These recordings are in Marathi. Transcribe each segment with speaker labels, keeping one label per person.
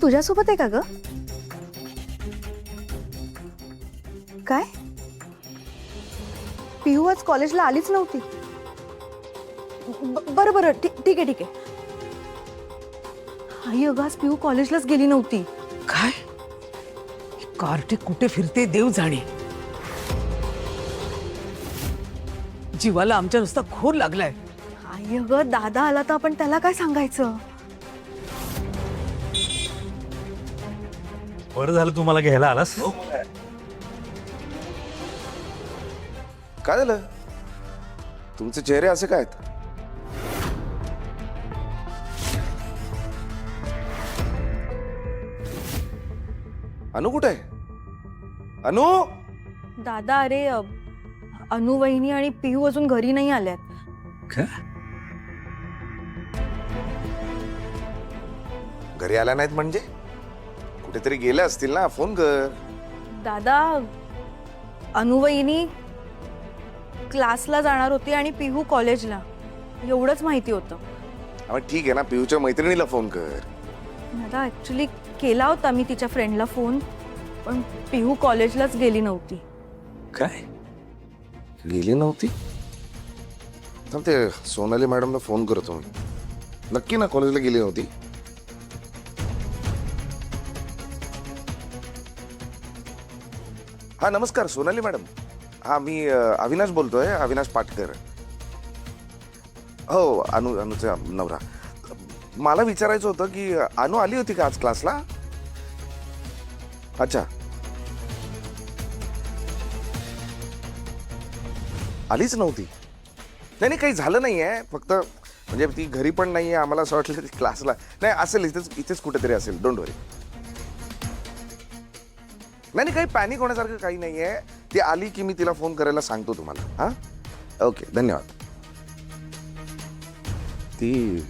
Speaker 1: तुझ्यासोबत आहे का ग? काय? पिहू आज कॉलेजला आलीच नव्हती. बरं बरं, ठीक आहे ठीक आहे. आई अगं, आज पिहू कॉलेजलाच गेली नव्हती.
Speaker 2: काय? कार्टे कुठे फिरते देव जाणे. जीवाला आमच्या नुसता खून लागलाय.
Speaker 1: आई अगं, दादा आला तर आपण त्याला काय सांगायचं?
Speaker 3: बरं झालं तुम्हाला घ्यायला आलास.
Speaker 4: काय झालं? तुमचे चेहरे असे काय आहेत? अनु कुठे आहे? अनु,
Speaker 1: दादा, अरे अनु वहिनी आणि पिहू अजून घरी नाही आल्यात.
Speaker 3: काय?
Speaker 4: घरी आल्या नाहीत म्हणजे? कुठेतरी गेल्या असतील ना, फोन कर.
Speaker 1: दादा, अनु वहिनी क्लासला जाणार होती आणि पिहू कॉलेजला, एवढंच माहिती होतं.
Speaker 4: मग ठीक आहे ना, पिऊच्या मैत्रिणीला फोन कर.
Speaker 1: दादा, ऍक्च्युली केला होता मी तिच्या फ्रेंडला फोन, पण पिहू कॉलेजलाच गेली नव्हती.
Speaker 3: काय?
Speaker 4: गेली नव्हती? थांब, ते सोनाली मॅडमला फोन करतो मी. नक्की ना कॉलेजला गेली नव्हती? हा, नमस्कार सोनाली मॅडम. हा, मी अविनाश बोलतोय, अविनाश पाटकर. हो, अनुचा नवरा. मला विचारायचं होतं की अनु आली होती का आज क्लासला? अच्छा, आलीच नव्हती. नाही काही झालं नाहीये, फक्त म्हणजे ती घरी पण नाहीये. आम्हाला असं वाटलं ती क्लासला नाही असेल, इथेच कुठेतरी असेल. डोंट वरी. नाही काही पॅनिक होण्यासारखं काही नाहीये. ती आली की मी तिला फोन करायला सांगतो तुम्हाला. हा, ओके, धन्यवाद. ती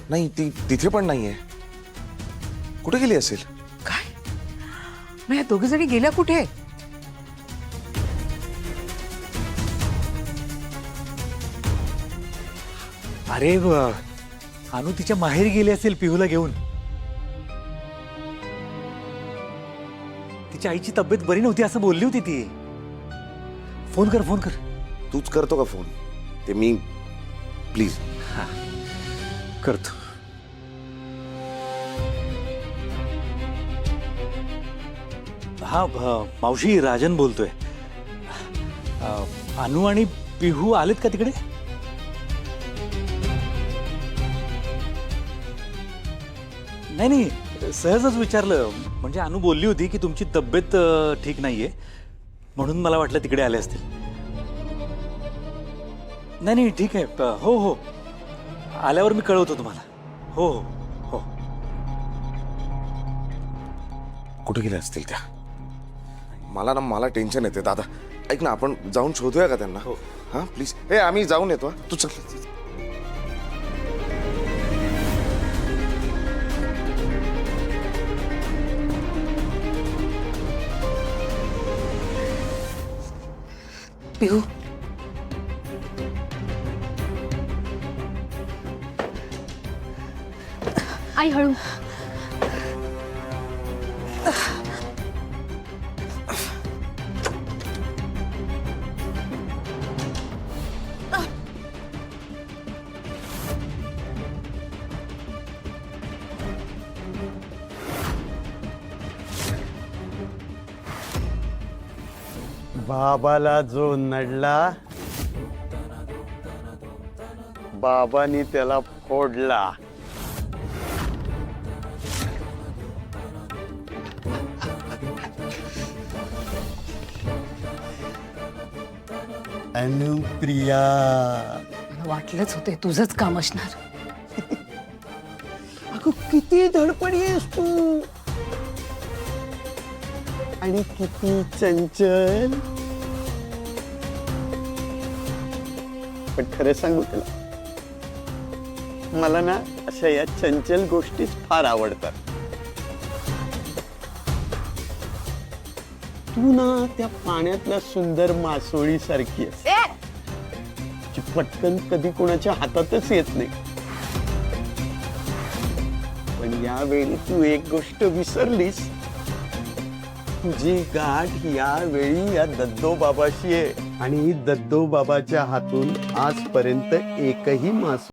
Speaker 4: नाही, ती तिथे पण नाहीये. कुठे गेली असेल?
Speaker 2: काय? मग या दोघी जणी गेल्या कुठे?
Speaker 3: अरे अनु तिच्या माहेरी गेली असेल पिहूला घेऊन. तिच्या आईची तब्येत बरी नव्हती असं बोलली होती ती. फोन कर, फोन कर.
Speaker 4: तूच करतो का फोन? ते मी प्लीज.
Speaker 3: करतो. हा, मावशी, राजन बोलतोय. अनु आणि पिहू आलेत का तिकडे? नाही, सहजच विचारलं. म्हणजे अनु बोलली होती की तुमची तब्येत ठीक नाहीये, म्हणून मला वाटलं तिकडे आले असतील. नाही ठीक आहे. हो हो, आल्यावर मी कळवतो तुम्हाला. हो हो हो.
Speaker 4: कुठे गेल्या असतील त्या? मला टेन्शन येते. दादा ऐक ना, आपण जाऊन शोधूया का त्यांना?
Speaker 3: हो.
Speaker 4: हा प्लीज. हे आम्ही जाऊन येतो. तू चल.
Speaker 2: पिहू,
Speaker 5: आई हळू.
Speaker 6: बाबाला जो नडला, बाबांनी त्याला फोडला. अनुप्रिया,
Speaker 2: मला वाटलंच होते तुझंच काम असणार.
Speaker 6: अगं किती धडपडी आहेस तू, आणि किती चंचल. पण खरं सांगू तुला, मला ना अशा या चंचल गोष्टीच फार आवडतात. तू ना त्या पाण्यातल्या सुंदर मासोळी सारखी आहेस, जी पटकन कधी कोणाच्या हातातच येत नाही, पण पण यावेळी तू एक गोष्ट विसरलीस. तुझी गाठ यावेळी या दत्तोबाबाशी आहे आणि दत्तोबाबाच्या हातून आजपर्यंत एकही मास